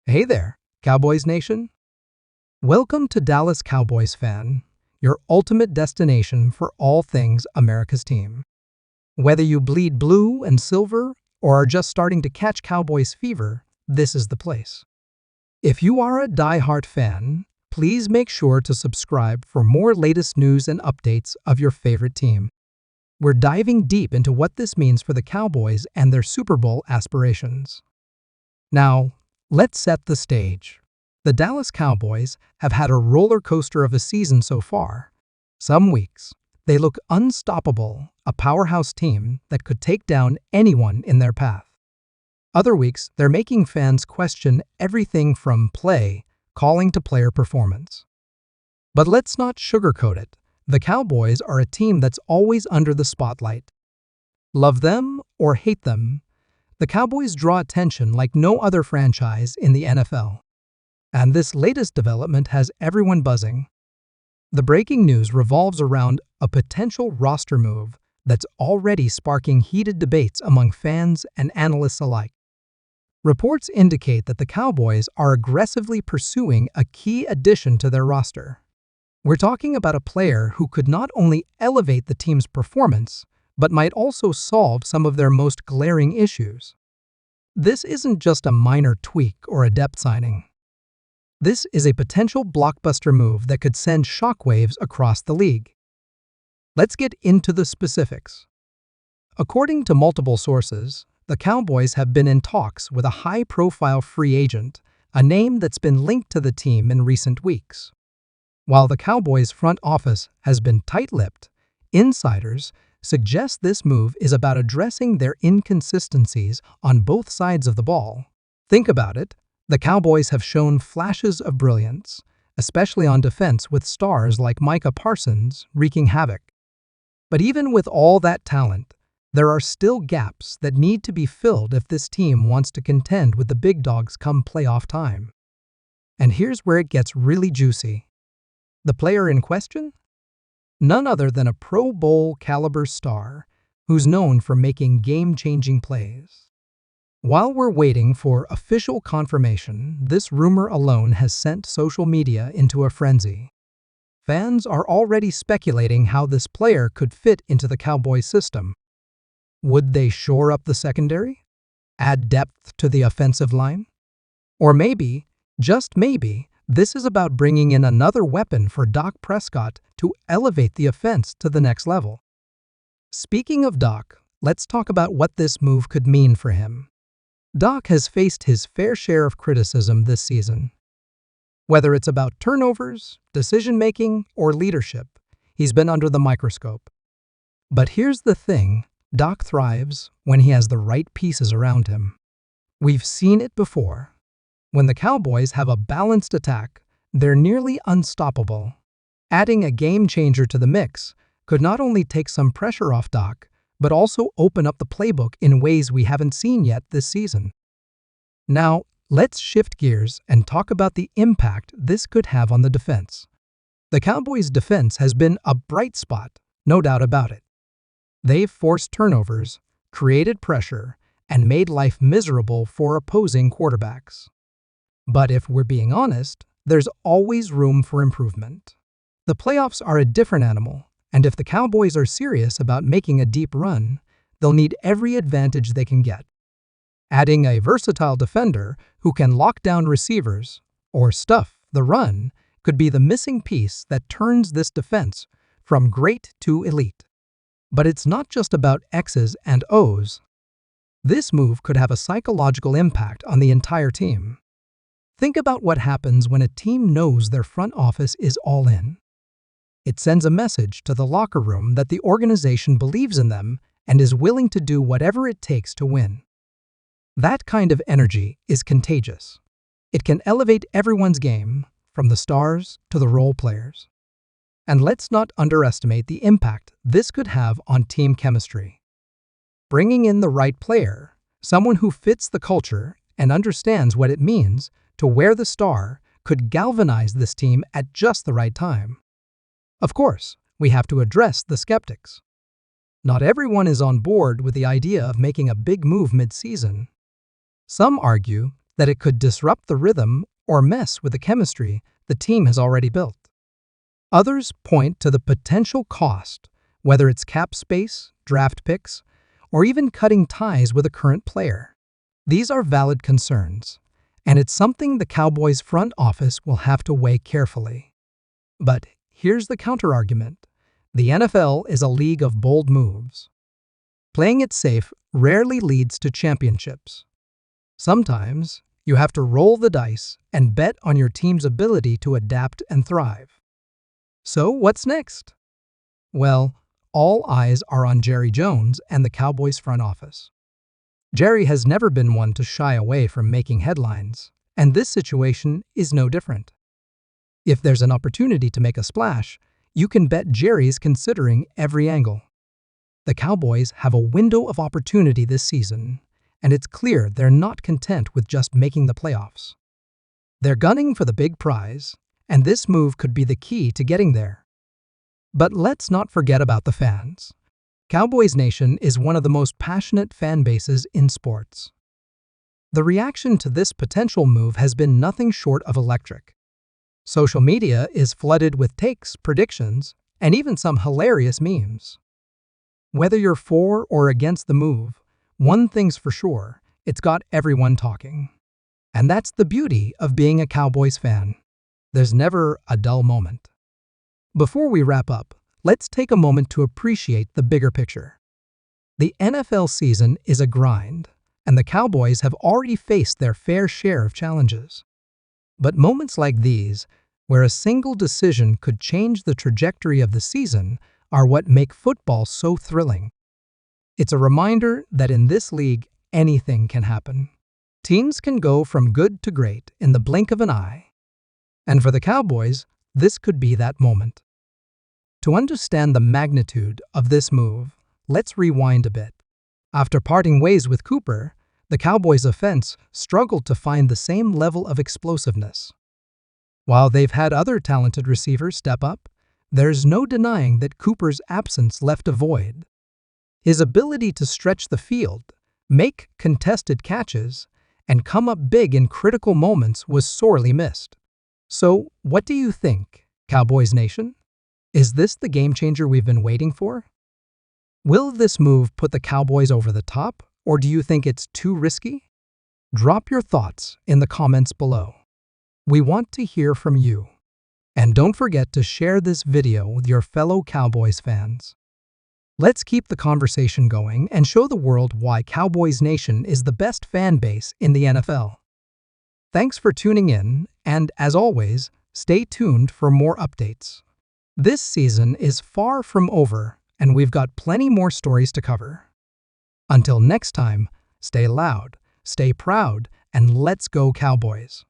Hey there, Cowboys Nation. Welcome to Dallas Cowboys Fan, your ultimate destination for all things America's team. Whether you bleed blue and silver or are just starting to catch Cowboys fever, this is the place. If you are a die-hard fan, please make sure to subscribe for more latest news and updates of your favorite team. We're diving deep into what this means for the Cowboys and their Super Bowl aspirations. Now, let's set the stage. The Dallas Cowboys have had a roller coaster of a season so far. Some weeks, they look unstoppable, a powerhouse team that could take down anyone in their path. Other weeks, they're making fans question everything from play, calling to player performance. But let's not sugarcoat it. The Cowboys are a team that's always under the spotlight. Love them or hate them, the Cowboys draw attention like no other franchise in the NFL. And this latest development has everyone buzzing. The breaking news revolves around a potential roster move that's already sparking heated debates among fans and analysts alike. Reports indicate that the Cowboys are aggressively pursuing a key addition to their roster. We're talking about a player who could not only elevate the team's performance, but might also solve some of their most glaring issues. This isn't just a minor tweak or a depth signing. This is a potential blockbuster move that could send shockwaves across the league. Let's get into the specifics. According to multiple sources, the Cowboys have been in talks with a high-profile free agent, a name that's been linked to the team in recent weeks. While the Cowboys' front office has been tight-lipped, insiders suggest this move is about addressing their inconsistencies on both sides of the ball. Think about it. The Cowboys have shown flashes of brilliance, especially on defense with stars like Micah Parsons wreaking havoc. But even with all that talent, there are still gaps that need to be filled if this team wants to contend with the big dogs come playoff time. And here's where it gets really juicy. The player in question? None other than a Pro Bowl caliber star who's known for making game-changing plays. While we're waiting for official confirmation, this rumor alone has sent social media into a frenzy. Fans are already speculating how this player could fit into the Cowboys system. Would they shore up the secondary? Add depth to the offensive line? Or maybe, just maybe, this is about bringing in another weapon for Dak Prescott to elevate the offense to the next level. Speaking of Dak, let's talk about what this move could mean for him. Dak has faced his fair share of criticism this season. Whether it's about turnovers, decision-making, or leadership, he's been under the microscope. But here's the thing, Dak thrives when he has the right pieces around him. We've seen it before. When the Cowboys have a balanced attack, they're nearly unstoppable. Adding a game-changer to the mix could not only take some pressure off Dak, but also open up the playbook in ways we haven't seen yet this season. Now, let's shift gears and talk about the impact this could have on the defense. The Cowboys' defense has been a bright spot, no doubt about it. They've forced turnovers, created pressure, and made life miserable for opposing quarterbacks. But if we're being honest, there's always room for improvement. The playoffs are a different animal, and if the Cowboys are serious about making a deep run, they'll need every advantage they can get. Adding a versatile defender who can lock down receivers or stuff the run could be the missing piece that turns this defense from great to elite. But it's not just about X's and O's. This move could have a psychological impact on the entire team. Think about what happens when a team knows their front office is all in. It sends a message to the locker room that the organization believes in them and is willing to do whatever it takes to win. That kind of energy is contagious. It can elevate everyone's game, from the stars to the role players. And let's not underestimate the impact this could have on team chemistry. Bringing in the right player, someone who fits the culture and understands what it means to wear the star, could galvanize this team at just the right time. Of course, we have to address the skeptics. Not everyone is on board with the idea of making a big move mid-season. Some argue that it could disrupt the rhythm or mess with the chemistry the team has already built. Others point to the potential cost, whether it's cap space, draft picks, or even cutting ties with a current player. These are valid concerns, and it's something the Cowboys front office will have to weigh carefully. But here's the counterargument. The NFL is a league of bold moves. Playing it safe rarely leads to championships. Sometimes, you have to roll the dice and bet on your team's ability to adapt and thrive. So, what's next? Well, all eyes are on Jerry Jones and the Cowboys front office. Jerry has never been one to shy away from making headlines, and this situation is no different. If there's an opportunity to make a splash, you can bet Jerry's considering every angle. The Cowboys have a window of opportunity this season, and it's clear they're not content with just making the playoffs. They're gunning for the big prize, and this move could be the key to getting there. But let's not forget about the fans. Cowboys Nation is one of the most passionate fan bases in sports. The reaction to this potential move has been nothing short of electric. Social media is flooded with takes, predictions, and even some hilarious memes. Whether you're for or against the move, one thing's for sure, it's got everyone talking. And that's the beauty of being a Cowboys fan. There's never a dull moment. Before we wrap up, let's take a moment to appreciate the bigger picture. The NFL season is a grind, and the Cowboys have already faced their fair share of challenges. But moments like these, where a single decision could change the trajectory of the season, are what make football so thrilling. It's a reminder that in this league, anything can happen. Teams can go from good to great in the blink of an eye. And for the Cowboys, this could be that moment. To understand the magnitude of this move, let's rewind a bit. After parting ways with Cooper, the Cowboys' offense struggled to find the same level of explosiveness. While they've had other talented receivers step up, there's no denying that Cooper's absence left a void. His ability to stretch the field, make contested catches, and come up big in critical moments was sorely missed. So, what do you think, Cowboys Nation? Is this the game changer we've been waiting for? Will this move put the Cowboys over the top, or do you think it's too risky? Drop your thoughts in the comments below. We want to hear from you. And don't forget to share this video with your fellow Cowboys fans. Let's keep the conversation going and show the world why Cowboys Nation is the best fan base in the NFL. Thanks for tuning in, and as always, stay tuned for more updates. This season is far from over, and we've got plenty more stories to cover. Until next time, stay loud, stay proud, and let's go Cowboys!